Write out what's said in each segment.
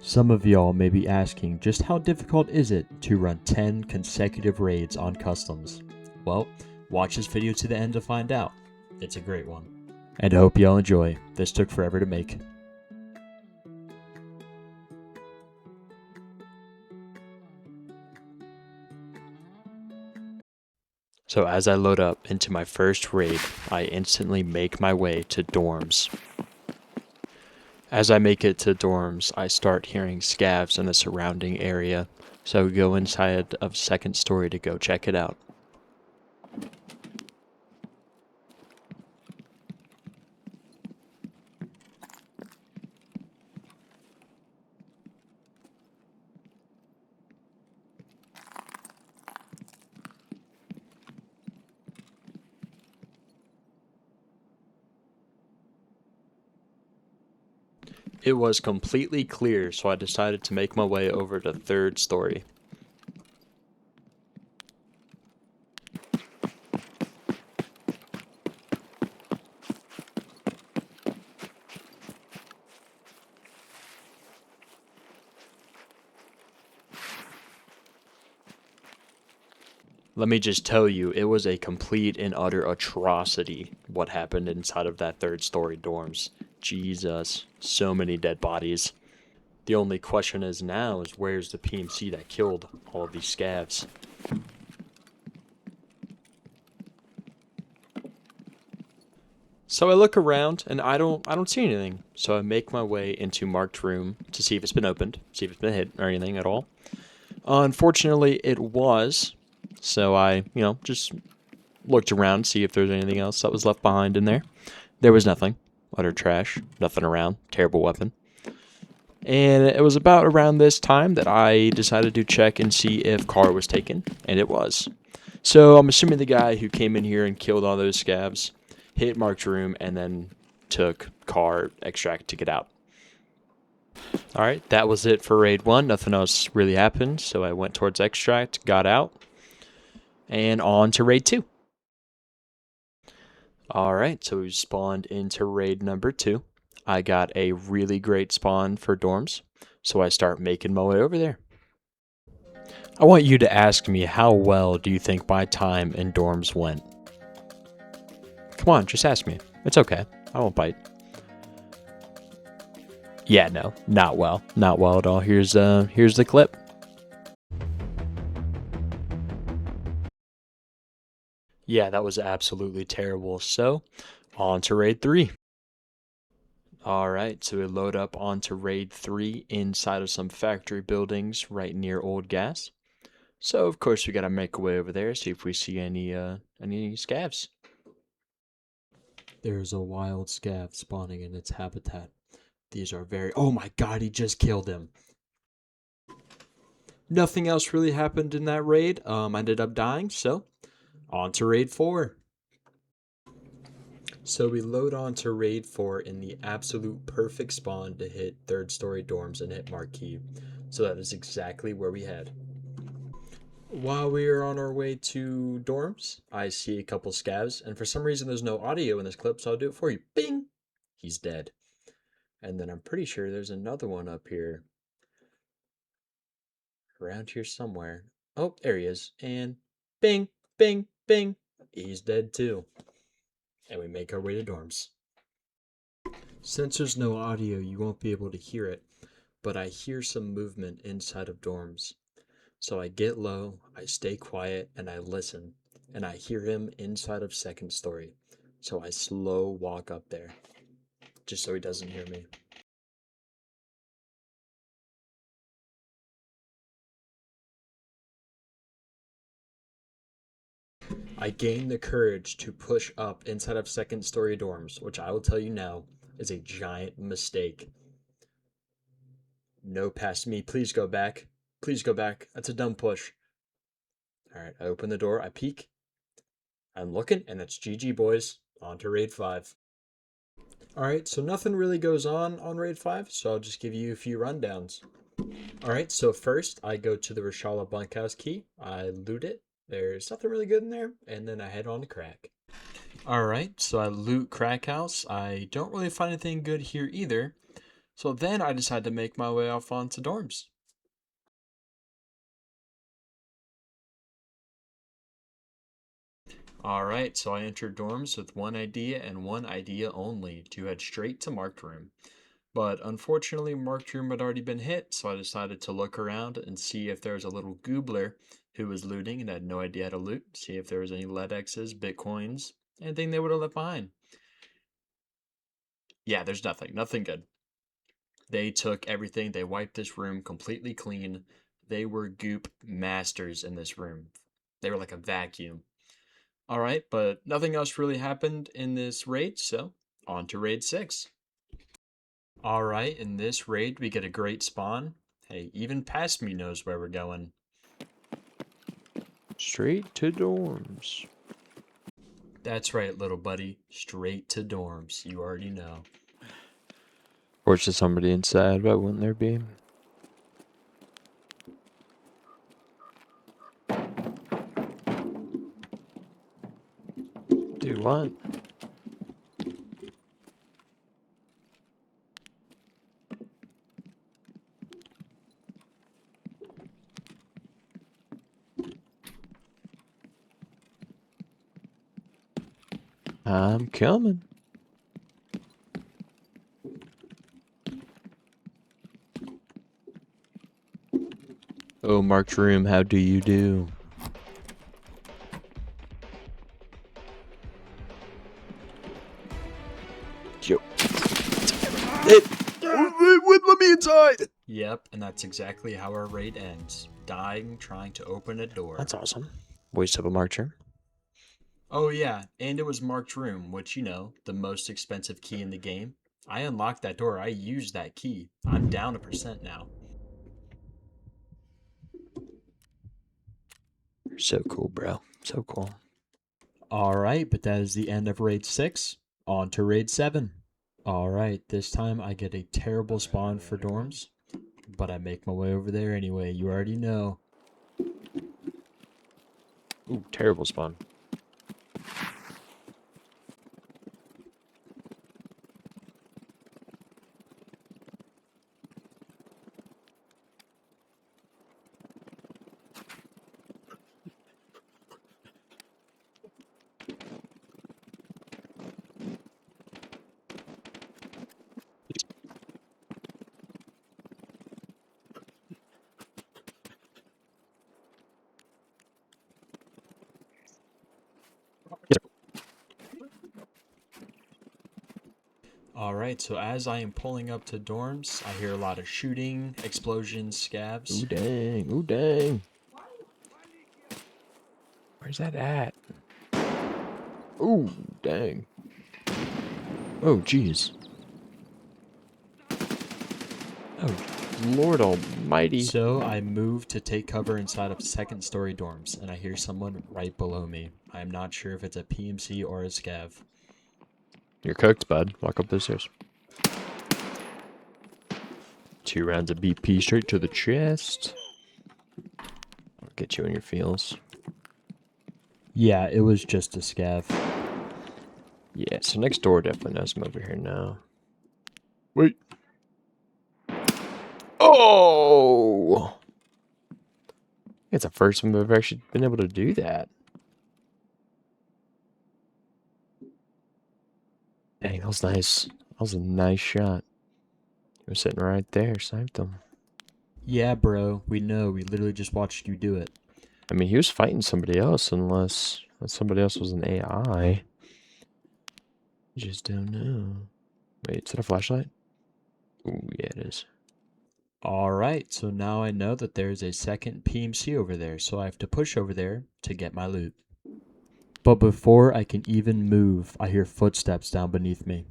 Some of y'all may be asking just how difficult is it to run 10 consecutive raids on customs? Well, watch this video to the end to find out. It's a great one. And I hope y'all enjoy. This took forever to make. So as I load up into my first raid, I instantly make my way to dorms. As I make it to dorms, I start hearing scavs in the surrounding area, so I go inside of second story to go check it out. It was completely clear, so I decided to make my way over to third story. Let me just tell you, it was a complete and utter atrocity what happened inside of that third story dorms. Jesus, so many dead bodies. The only question is now is where's the PMC that killed all of these scavs? So I look around and I don't see anything. So I make my way into marked room to see if it's been opened, see if it's been hit or anything at all. Unfortunately, it was. So I, just looked around to see if there's anything else that was left behind in there. There was nothing. Utter trash. Nothing around. Terrible weapon. And it was about around this time that I decided to check and see if car was taken, and it was. So I'm assuming the guy who came in here and killed all those scavs hit marked room and then took car extract to get out. Alright, that was it for raid 1. Nothing else really happened, so I went towards extract, got out, and on to raid 2. Alright, so we spawned into raid number 2. I got a really great spawn for dorms, so I start making my way over there. I want you to ask me, how well do you think my time in dorms went? Come on, just ask me. It's okay. I won't bite. Yeah, no, not well. Not well at all. Here's the clip. Yeah, that was absolutely terrible. So, on to raid 3. Alright, so we load up onto raid 3 inside of some factory buildings right near Old Gas. So, of course, we gotta make our way over there, see if we see any scavs. There's a wild scav spawning in its habitat. These are very... Oh my god, he just killed him. Nothing else really happened in that raid. I ended up dying, so on to raid 4. So we load on to raid 4 in the absolute perfect spawn to hit third story dorms and hit marquee. So that is exactly where we head. While we are on our way to dorms, I see a couple scavs, and for some reason there's no audio in this clip, so I'll do it for you. Bing! He's dead. And then I'm pretty sure there's another one up here. Around here somewhere. Oh, there he is. And bing, bing, bing. He's dead too. And we make our way to dorms. Since there's no audio, you won't be able to hear it, but I hear some movement inside of dorms. So I get low, I stay quiet, and I listen, and I hear him inside of second story. So I slow walk up there, just so he doesn't hear me. I gain the courage to push up inside of second story dorms, which I will tell you now is a giant mistake. No past me, please go back. Please go back. That's a dumb push. Alright, I open the door, I peek. I'm looking, and it's GG boys. On to raid 5. Alright, so nothing really goes on raid 5, so I'll just give you a few rundowns. Alright, so first I go to the Rashala bunkhouse key. I loot it. There's nothing really good in there, and then I head on to crack. Alright, so I loot crack house. I don't really find anything good here either. So then I decided to make my way off onto dorms. Alright, so I entered dorms with one idea and one idea only, to head straight to marked room. But unfortunately, marked room had already been hit, so I decided to look around and see if there was a little goobler who was looting and had no idea how to loot, see if there was any lead X's, bitcoins, anything they would have left behind. Yeah, there's nothing. Nothing good. They took everything. They wiped this room completely clean. They were goop masters in this room. They were like a vacuum. All right, but nothing else really happened in this raid, so on to raid 6. All right, in this raid, we get a great spawn. Hey, even past me knows where we're going. Straight to dorms. That's right, little buddy. Straight to dorms. You already know. Or it's just somebody inside, but wouldn't there be? Do what? I'm coming. Oh, marked room, how do you do? Yo. Let me inside! Yep, and that's exactly how our raid ends. Dying trying to open a door. That's awesome. Waste of a marked room. Oh yeah, and it was marked room, which, you know, the most expensive key in the game. I unlocked that door. I used that key. I'm down 1% now. So cool, bro. So cool. Alright, but that is the end of raid 6. On to raid 7. Alright, this time I get a terrible spawn for dorms, but I make my way over there anyway. You already know. Ooh, terrible spawn. Alright, so as I am pulling up to dorms, I hear a lot of shooting, explosions, scavs. Ooh, dang. Ooh, dang. Where's that at? Ooh, dang. Oh, jeez. Oh, Lord almighty. So I move to take cover inside of second story dorms, and I hear someone right below me. I am not sure if it's a PMC or a scav. You're cooked, bud. Walk up those stairs. 2 rounds of BP straight to the chest. I'll get you in your feels. Yeah, it was just a scav. Yeah, so next door definitely knows I'm over here now. Wait. Oh! It's the first time I've ever actually been able to do that. Dang, that was nice. That was a nice shot. He was sitting right there, sniped him. Yeah, bro, we know. We literally just watched you do it. I mean, he was fighting somebody else unless somebody else was an AI. Just don't know. Wait, is that a flashlight? Ooh, yeah, it is. Alright, so now I know that there's a second PMC over there, so I have to push over there to get my loot. But before I can even move, I hear footsteps down beneath me.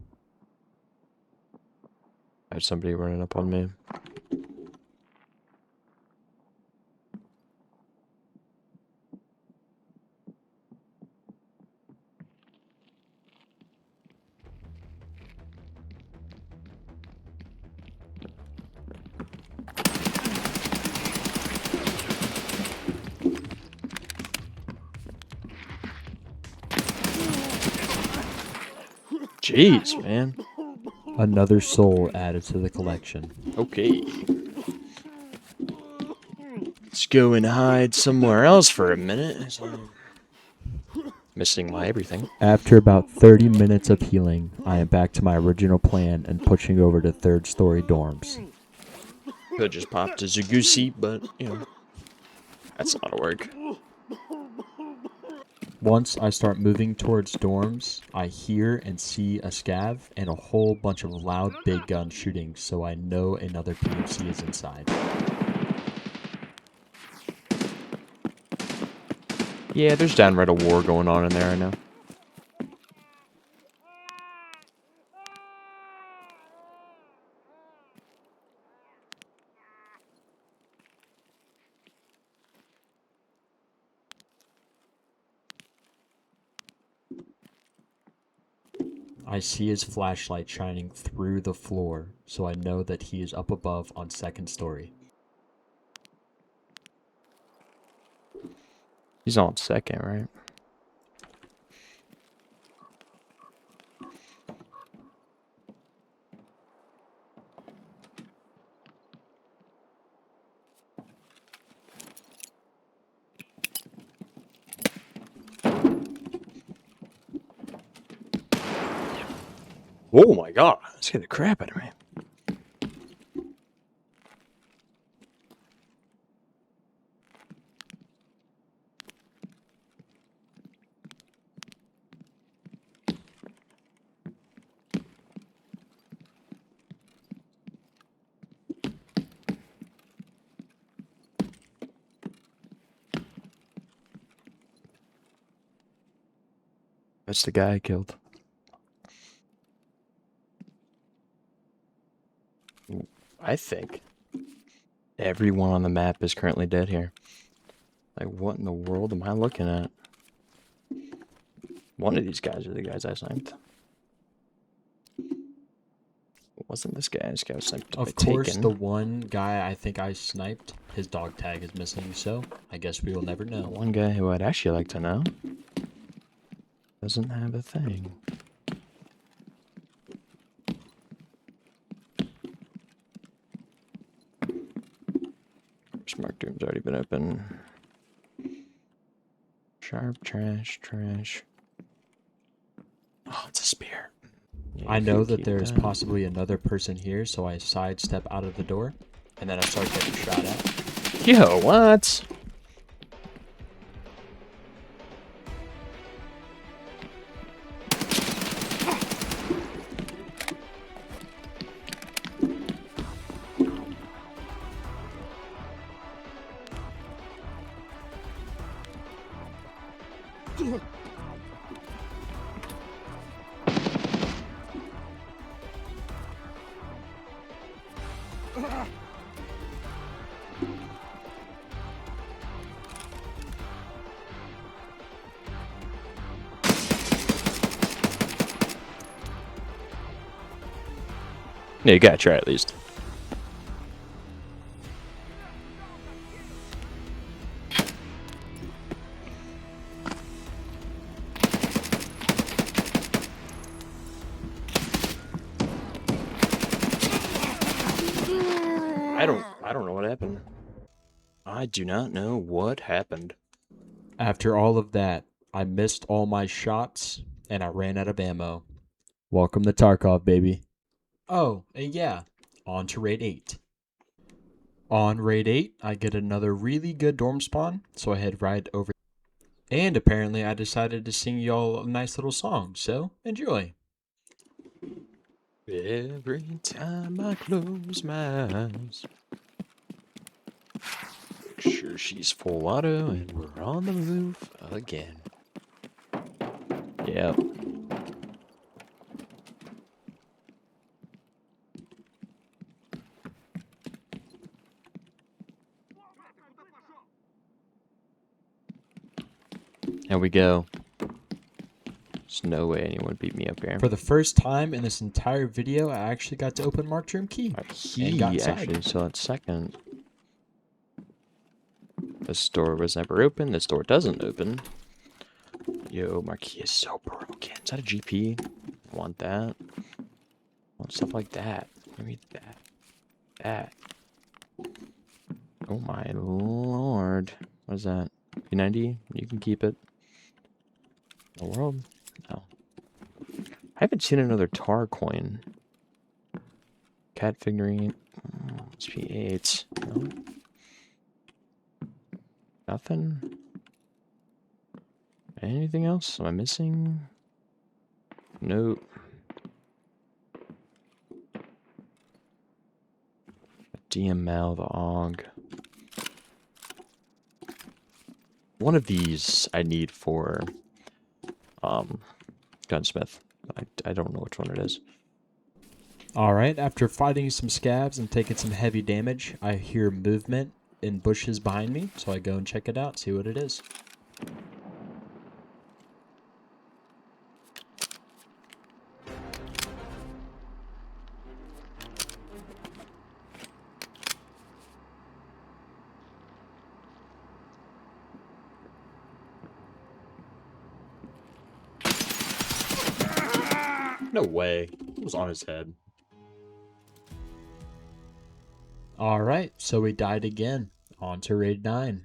I had somebody running up on me. Jeez, man. Another soul added to the collection. Okay. Let's go and hide somewhere else for a minute. Missing my everything. After about 30 minutes of healing, I am back to my original plan and pushing over to third-story dorms. Could just pop to Zagusi, but, that's a lot of work. Once I start moving towards dorms, I hear and see a scav and a whole bunch of loud big gun shooting, so I know another PMC is inside. Yeah, there's downright a war going on in there, I know. I see his flashlight shining through the floor, so I know that he is up above on second story. He's on second, right? Oh my god, that scared the crap out of me. That's the guy I killed. I think everyone on the map is currently dead here. Like, what in the world am I looking at? One of these guys are the guys I sniped. It wasn't this guy. This guy was sniped by Of course, Taken. the one guy I think I sniped, his dog tag is missing, so I guess we will never The know. one guy who I'd actually like to know doesn't have a thing. Smart Doom's already been open. Sharp trash, trash. Oh, it's a spear. Yeah, I you know can that keep there is that. possibly another person here, so I sidestep out of the door, and then I start getting shot at. Yo, what? Yeah, you gotta try at least. I don't know what happened. I do not know what happened. After all of that, I missed all my shots, and I ran out of ammo. Welcome to Tarkov, baby. Oh, and yeah, on to Raid 8. On Raid 8, I get another really good dorm spawn, so I head right over. And apparently I decided to sing y'all a nice little song, so enjoy. Every time I close my eyes. Make sure she's full auto and we're on the move again. Yep. There we go. There's no way anyone beat me up here. For the first time in this entire video, I actually got to open Mark's room key. He got inside. actually saw it second. This door was never open. This door doesn't open. Yo, Marquis is so broken. Is that a GP? I want that. want stuff like that. Give me that. That. Oh my lord. What is that? P90? You can keep it. The world? No. I haven't seen another tar coin. Cat figurine. SP8. No. Nothing? Anything else? Am I missing? Nope. DML, the AUG. One of these I need for gunsmith. I don't know which one it is. Alright, after fighting some scavs and taking some heavy damage, I hear movement in bushes behind me, so I go and check it out, see what it is. No way. It was on his head. Alright, so we died again. On to raid 9.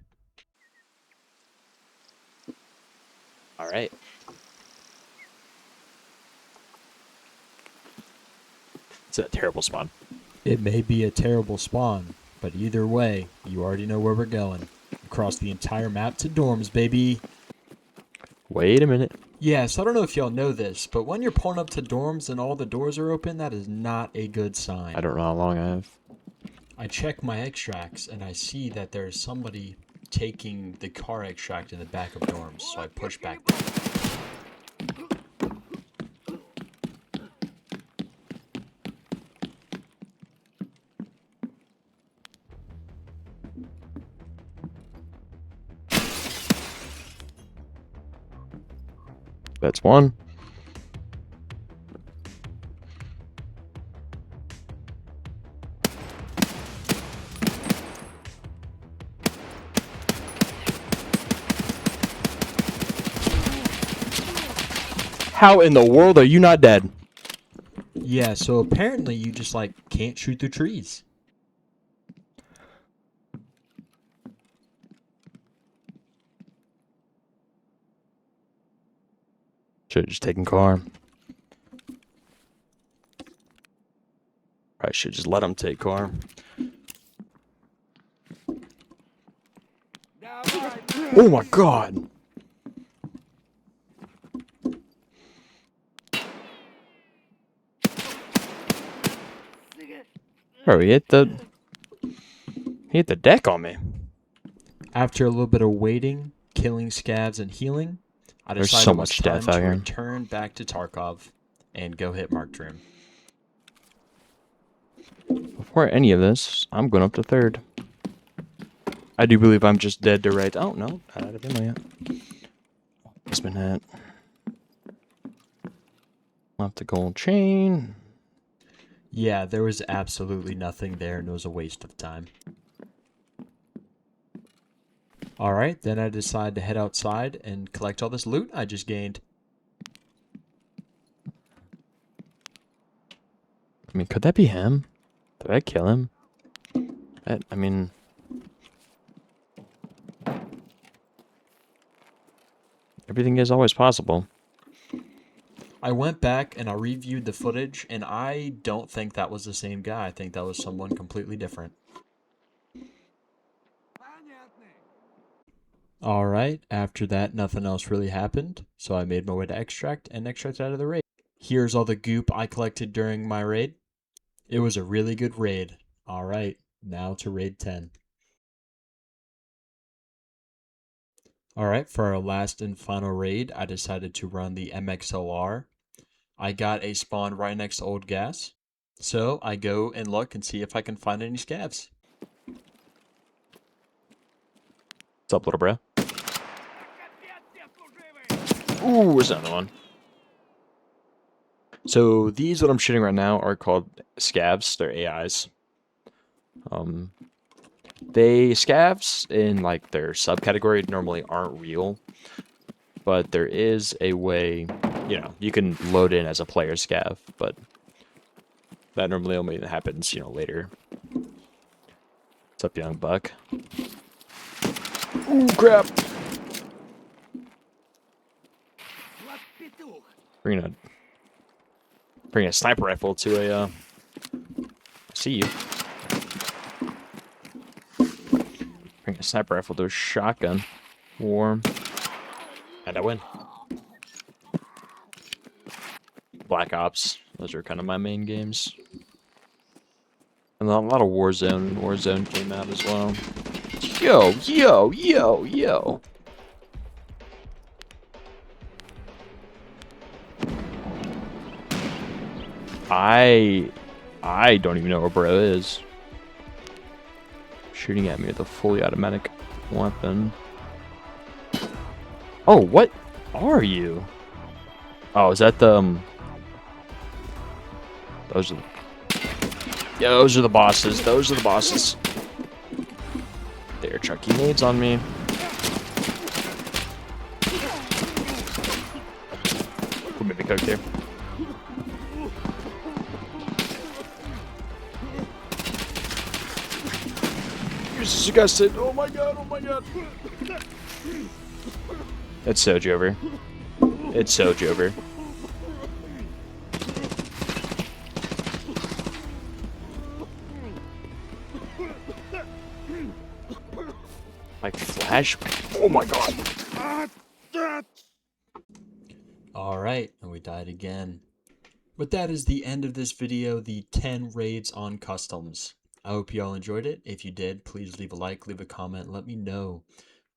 Alright. It's a terrible spawn. It may be a terrible spawn, but either way, you already know where we're going. Across the entire map to dorms, baby. Wait a minute. Yeah, so I don't know if y'all know this, but when you're pulling up to dorms and all the doors are open, that is not a good sign. I don't know how long I have. I check my extracts and I see that there's somebody taking the car extract in the back of dorms, so I push back. That's one. How in the world are you not dead? Yeah, so apparently you just like can't shoot through trees. Should have just taken car. I should just let him take car. Oh my god! Bro, he hit the deck on me. After a little bit of waiting, killing scavs, and healing, I There's decided so it was much time death out to here. return back to Tarkov and go hit Marked Room. Before any of this, I'm going up to third. I do believe I'm just dead to right. Oh, no. Not out of ammo yet. Basement hat. Left the gold chain. Yeah, there was absolutely nothing there and it was a waste of time. Alright, then I decided to head outside and collect all this loot I just gained. I mean, could that be him? Did I kill him? I mean... Everything is always possible. I went back and I reviewed the footage and I don't think that was the same guy. I think that was someone completely different. Alright, after that nothing else really happened, so I made my way to extract and extract out of the raid. Here's all the goop I collected during my raid. It was a really good raid. Alright, now to raid 10. Alright, for our last and final raid, I decided to run the MXLR. I got a spawn right next to old gas, so I go and look and see if I can find any scavs. What's up, little bro? Ooh, there's another one. So these what I'm shooting right now are called scavs. They're AIs. They scavs in like their subcategory normally aren't real, but there is a way, you know, you can load in as a player scav, but That normally only happens, later. What's up, young buck? Ooh, crap! Bring a sniper rifle to a. I see you. Bring a sniper rifle to a shotgun. Warm. And I win. Black Ops. Those are kind of my main games. And a lot of Warzone. Warzone came out as well. Yo, yo, yo, yo. I don't even know where bro is. Shooting at me with a fully automatic weapon. Oh, what are you? Oh, is that the those are yeah, those are the bosses. Those are the bosses. They're chucking nades on me. Who made me cook there? You're disgusted. Oh my god, oh my god. It's so Jover. It's so Jover. Like flash. Oh my god. Alright, and we died again. But that is the end of this video, the 10 raids on customs. I hope you all enjoyed it. If you did, please leave a like, leave a comment, let me know.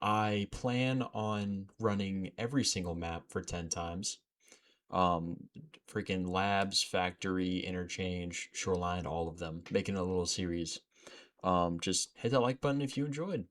I plan on running every single map for 10 times. Freaking labs, factory, interchange, shoreline, all of them. Making a little series. Just hit that like button if you enjoyed.